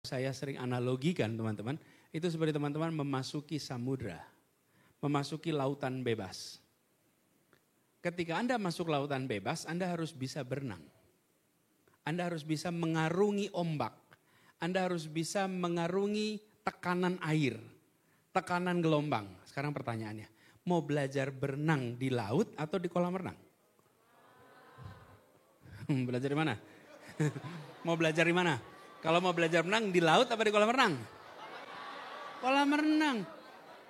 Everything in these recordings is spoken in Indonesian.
Saya sering analogikan teman-teman, itu seperti teman-teman memasuki samudra, memasuki lautan bebas. Ketika Anda masuk lautan bebas, Anda harus bisa berenang. Anda harus bisa mengarungi ombak. Anda harus bisa mengarungi tekanan air, tekanan gelombang. Sekarang pertanyaannya, mau belajar berenang di laut atau di kolam renang? Belajar di mana? Mau belajar di mana? Kalau mau belajar berenang di laut apa di kolam renang? Kolam renang.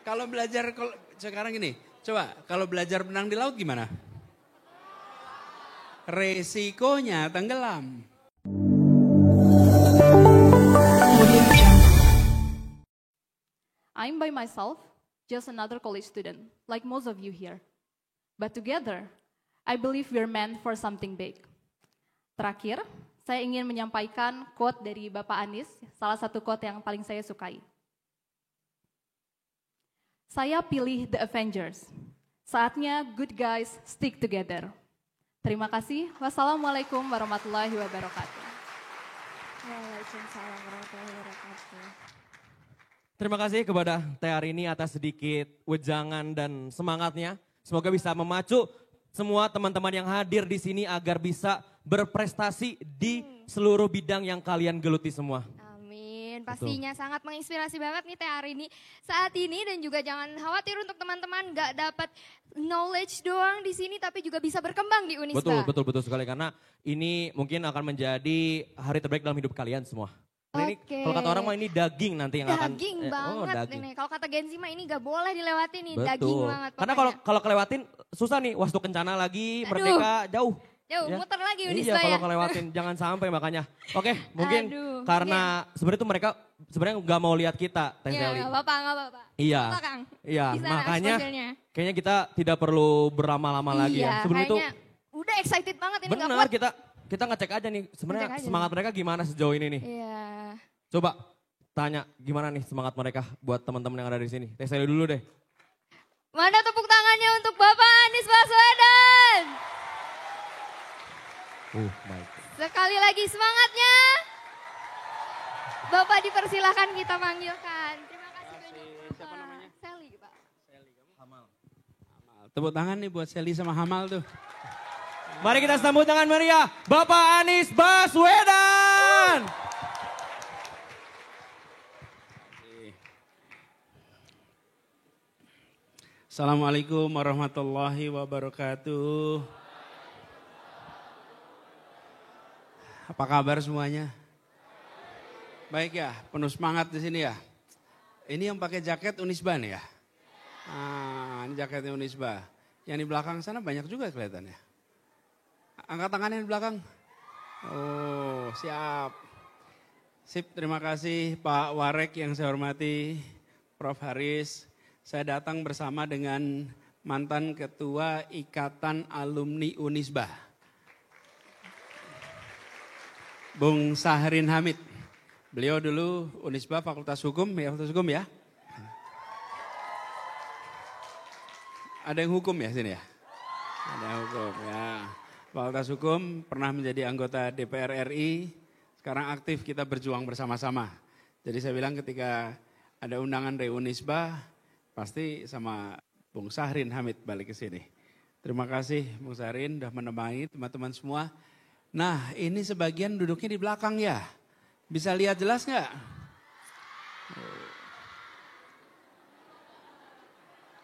Kalau belajar sekarang gini, coba kalau belajar berenang di laut gimana? Resikonya tenggelam. I'm by myself, just another college student, like most of you here. But together, I believe we're meant for something big. Terakhir, saya ingin menyampaikan quote dari Bapak Anies, salah satu quote yang paling saya sukai. Saya pilih The Avengers. Saatnya good guys stick together. Terima kasih. Wassalamualaikum warahmatullahi wabarakatuh. Waalaikumsalam warahmatullahi wabarakatuh. Terima kasih kepada Teh Arini atas sedikit wejangan dan semangatnya. Semoga bisa memacu semua teman-teman yang hadir di sini agar bisa berprestasi di seluruh bidang yang kalian geluti semua. Amin, pastinya sangat menginspirasi banget nih Teh Arini saat ini, dan juga jangan khawatir untuk teman-teman gak dapat knowledge doang di sini tapi juga bisa berkembang di Unisba. Betul sekali, karena ini mungkin akan menjadi hari terbaik dalam hidup kalian semua. Nah, ini kalau kata orang mah ini daging nanti yang akan banget daging. ini. Kalau kata Genzi mah ini gak boleh dilewati nih, Betul. daging banget. Karena kalau kelewatin susah nih, Wastu Kencana lagi, Merdeka jauh. Jauh, ya? Muter lagi Unisba. Iya, kalau kelewatin jangan sampai makanya. Oke, mungkin karena sebenarnya itu mereka sebenarnya nggak mau lihat kita, Teh Sally. Iya, nggak apa-apa. Iya, apa, Kang? iya. Disana, Makanya kayaknya kita tidak perlu berlama-lama lagi ya. Sebelum itu udah excited banget ini. Benar, kita ngecek aja nih sebenarnya semangat mereka gimana sejauh ini nih. Iya. Coba tanya gimana nih semangat mereka buat teman-teman yang ada di sini. Teh Sally dulu deh. Mana tepuk tangannya untuk Bapak Anies Baswedan? Baik. Sekali lagi semangatnya. Bapak dipersilahkan kita panggilkan. Terima kasih banyak. Siapa namanya? Sally, Pak. Hamal. Tepuk tangan nih buat Sally sama Hamal tuh. Mari kita sambut dengan meriah Bapak Anies Baswedan. Assalamualaikum warahmatullahi wabarakatuh. Apa kabar semuanya? Baik ya, penuh semangat di sini ya. Ini yang pakai jaket Unisba nih ya. Ini jaketnya Unisba. Yang di belakang sana banyak juga kelihatannya. Angkat tangannya di belakang. Oh, siap. Sip, terima kasih Pak Warek yang saya hormati, Prof. Haris. Saya datang bersama dengan mantan Ketua Ikatan Alumni Unisba, Bung Sahrin Hamid. Beliau dulu Unisba Fakultas Hukum ya. Ada yang hukum ya sini ya? Ada yang hukum ya. Fakultas Hukum, pernah menjadi anggota DPR RI, sekarang aktif kita berjuang bersama-sama. Jadi saya bilang ketika ada undangan dari Unisba, pasti sama Bung Sahrin Hamid balik ke sini. Terima kasih Bung Sahrin sudah menemani teman-teman semua. Nah, ini sebagian duduknya di belakang ya. Bisa lihat jelas nggak?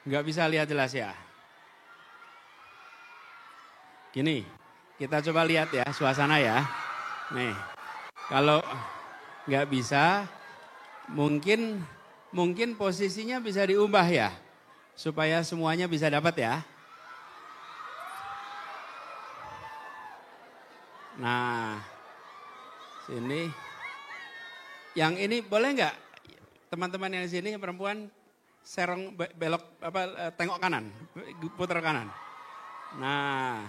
Nggak bisa lihat jelas ya. Gini, kita coba lihat ya suasana ya. Nih, kalau nggak bisa, mungkin posisinya bisa diubah ya. Supaya semuanya bisa dapat ya. Nah, sini. Yang ini boleh nggak teman-teman yang di sini perempuan serong belok tengok kanan, putar kanan. Nah,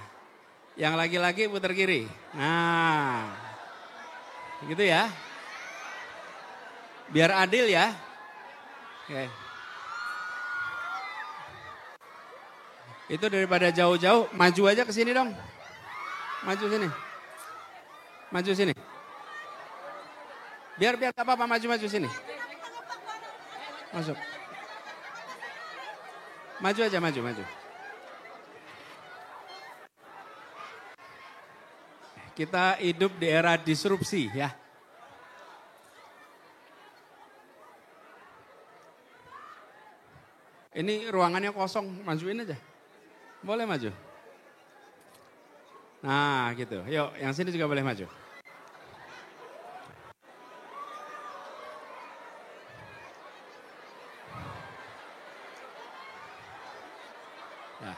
yang laki-laki putar kiri. Nah, gitu ya. Biar adil ya. Oke. Itu daripada jauh-jauh, maju aja ke sini dong. Maju sini. Maju sini. Biar gak apa-apa, maju-maju sini. Masuk. Maju aja, maju. Kita hidup di era disrupsi ya. Ini ruangannya kosong, majuin aja. Boleh maju. Nah gitu, yuk yang sini juga boleh maju. Nah.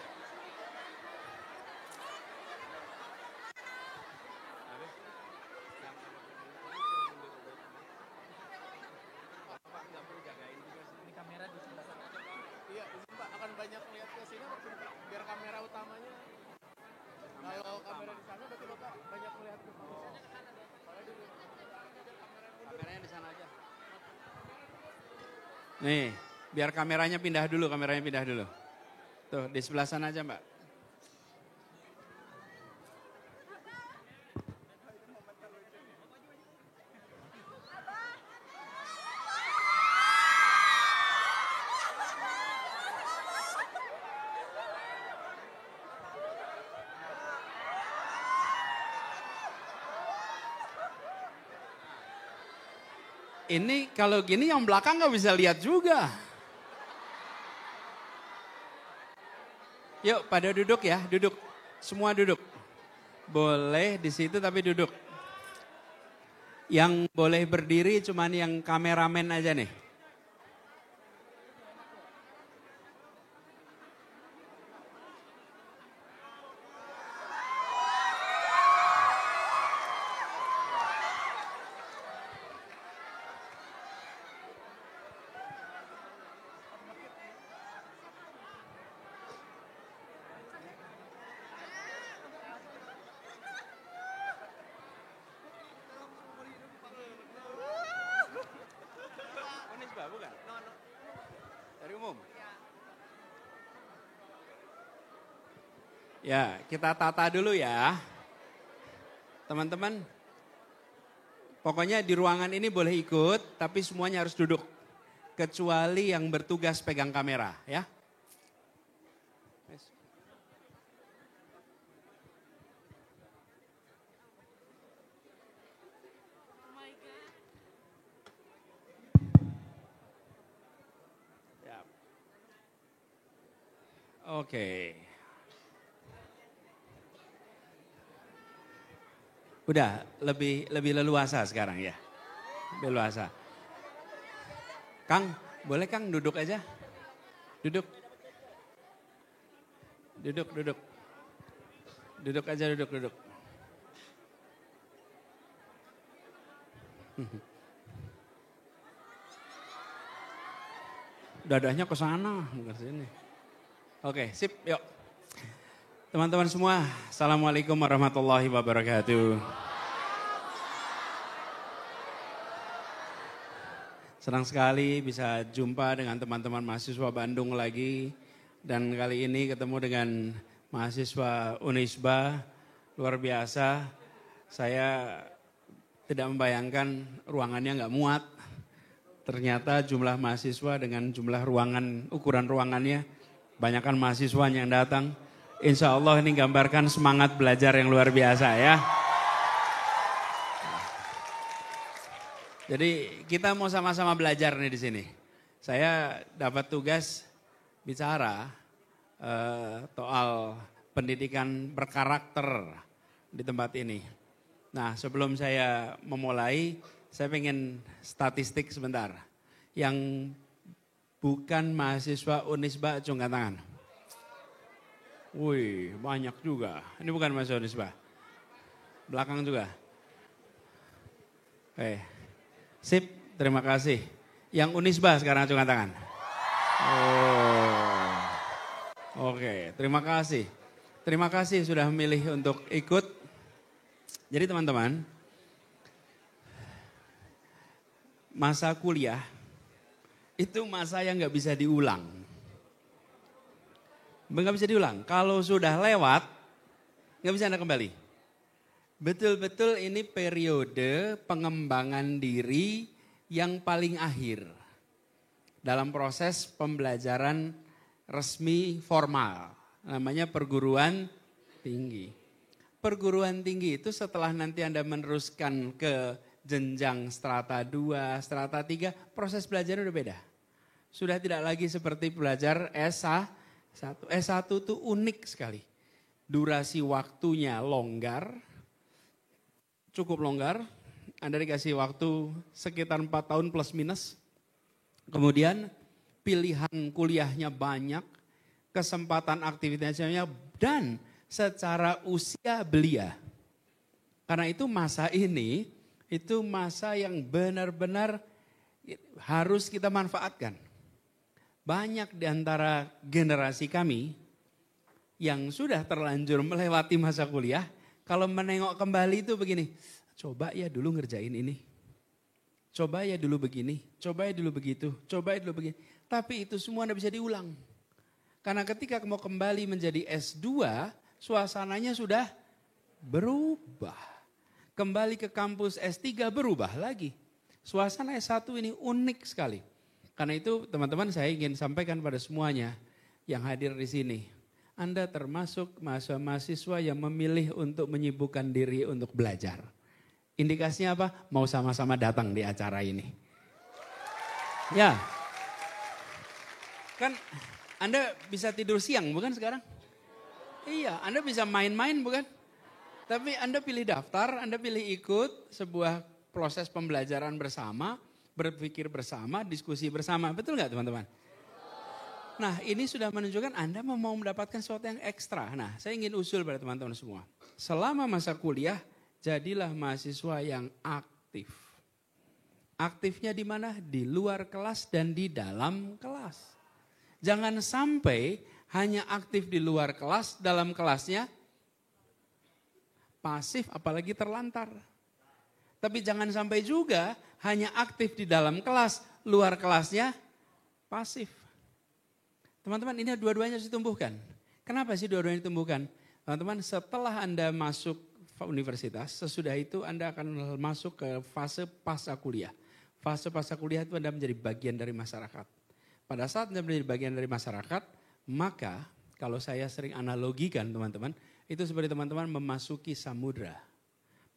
Nih, biar kameranya pindah dulu. Tuh, di sebelah sana aja, Mbak. Ini kalau gini yang belakang nggak bisa lihat juga. Yuk pada duduk ya, duduk. Semua duduk. Boleh di situ tapi duduk. Yang boleh berdiri cuman yang kameramen aja nih. Bukan? Dari umum? Ya, kita tata dulu ya. Teman-teman, pokoknya di ruangan ini boleh ikut, tapi semuanya harus duduk. Kecuali yang bertugas pegang kamera ya. Oke. Udah lebih leluasa sekarang ya. Lebih leluasa. Kang, boleh Kang duduk aja? Duduk. Duduk. Duduk aja, duduk. Dadahnya ke sana, bukan sini. Oke, sip, yuk. Teman-teman semua, Assalamualaikum warahmatullahi wabarakatuh. Senang sekali bisa jumpa dengan teman-teman mahasiswa Bandung lagi. Dan kali ini ketemu dengan mahasiswa Unisba, luar biasa. Saya tidak membayangkan ruangannya nggak muat. Ternyata jumlah mahasiswa dengan jumlah ruangan, ukuran ruangannya, banyakkan mahasiswanya yang datang. Insya Allah ini gambarkan semangat belajar yang luar biasa ya. Jadi kita mau sama-sama belajar nih di sini. Saya dapat tugas bicara soal pendidikan berkarakter di tempat ini. Nah sebelum saya memulai, saya pengen statistik sebentar. Yang bukan mahasiswa Unisba, angkat tangan. Wih, banyak juga. Ini bukan mahasiswa Unisba. Belakang juga. Oke. Sip, terima kasih. Yang Unisba sekarang angkat tangan. Oh. Oke, terima kasih. Terima kasih sudah memilih untuk ikut. Jadi teman-teman, masa kuliah itu masa yang nggak bisa diulang. Nggak bisa diulang. Kalau sudah lewat, nggak bisa Anda kembali. Betul-betul ini periode pengembangan diri yang paling akhir dalam proses pembelajaran resmi formal, namanya perguruan tinggi. Perguruan tinggi itu setelah nanti Anda meneruskan ke jenjang strata 2, strata 3, proses belajarnya udah beda. Sudah tidak lagi seperti belajar S1. S1 itu unik sekali. Durasi waktunya longgar, cukup longgar. Anda dikasih waktu sekitar 4 tahun plus minus. Kemudian pilihan kuliahnya banyak, kesempatan aktivitasnya dan secara usia belia. Karena itu masa ini, itu masa yang benar-benar harus kita manfaatkan. Banyak di antara generasi kami yang sudah terlanjur melewati masa kuliah, kalau menengok kembali itu begini, coba ya dulu ngerjain ini. Coba ya dulu begini, coba ya dulu begitu, coba ya dulu begini. Tapi itu semua tidak bisa diulang. Karena ketika mau kembali menjadi S2, suasananya sudah berubah. Kembali ke kampus S3 berubah lagi. Suasana S1 ini unik sekali. Karena itu teman-teman saya ingin sampaikan pada semuanya yang hadir di sini. Anda termasuk mahasiswa yang memilih untuk menyibukkan diri untuk belajar. Indikasinya apa? Mau sama-sama datang di acara ini. Ya, kan Anda bisa tidur siang bukan sekarang? Iya, Anda bisa main-main bukan? Tapi Anda pilih daftar, Anda pilih ikut sebuah proses pembelajaran bersama, berpikir bersama, diskusi bersama. Betul nggak teman-teman? Nah ini sudah menunjukkan Anda mau mendapatkan sesuatu yang ekstra. Nah saya ingin usul pada teman-teman semua. Selama masa kuliah, jadilah mahasiswa yang aktif. Aktifnya di mana? Di luar kelas dan di dalam kelas. Jangan sampai hanya aktif di luar kelas, dalam kelasnya pasif apalagi terlantar. Tapi jangan sampai juga hanya aktif di dalam kelas, luar kelasnya pasif. Teman-teman ini dua-duanya harus ditumbuhkan. Kenapa sih dua-duanya ditumbuhkan? Teman-teman setelah Anda masuk universitas, sesudah itu Anda akan masuk ke fase pasca kuliah. Fase pasca kuliah itu Anda menjadi bagian dari masyarakat. Pada saat Anda menjadi bagian dari masyarakat, maka kalau saya sering analogikan teman-teman, itu seperti teman-teman memasuki samudra.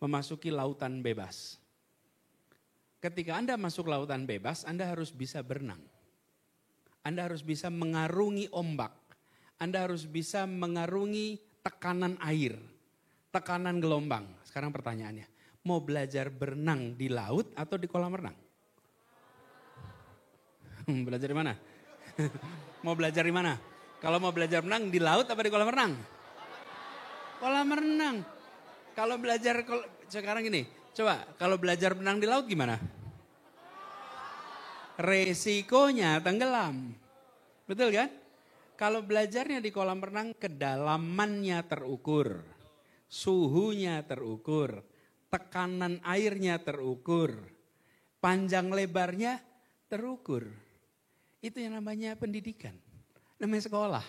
Memasuki lautan bebas. Ketika Anda masuk lautan bebas, Anda harus bisa berenang. Anda harus bisa mengarungi ombak. Anda harus bisa mengarungi tekanan air, tekanan gelombang. Sekarang pertanyaannya, mau belajar berenang di laut atau di kolam renang? Belajar di mana? Mau belajar di mana? Kalau mau belajar berenang di laut apa di kolam renang? Kolam renang. Kalau belajar sekarang gini, coba kalau belajar berenang di laut gimana? Resikonya tenggelam. Betul kan? Kalau belajarnya di kolam renang, kedalamannya terukur. Suhunya terukur. Tekanan airnya terukur. Panjang lebarnya terukur. Itu yang namanya pendidikan. Namanya sekolah.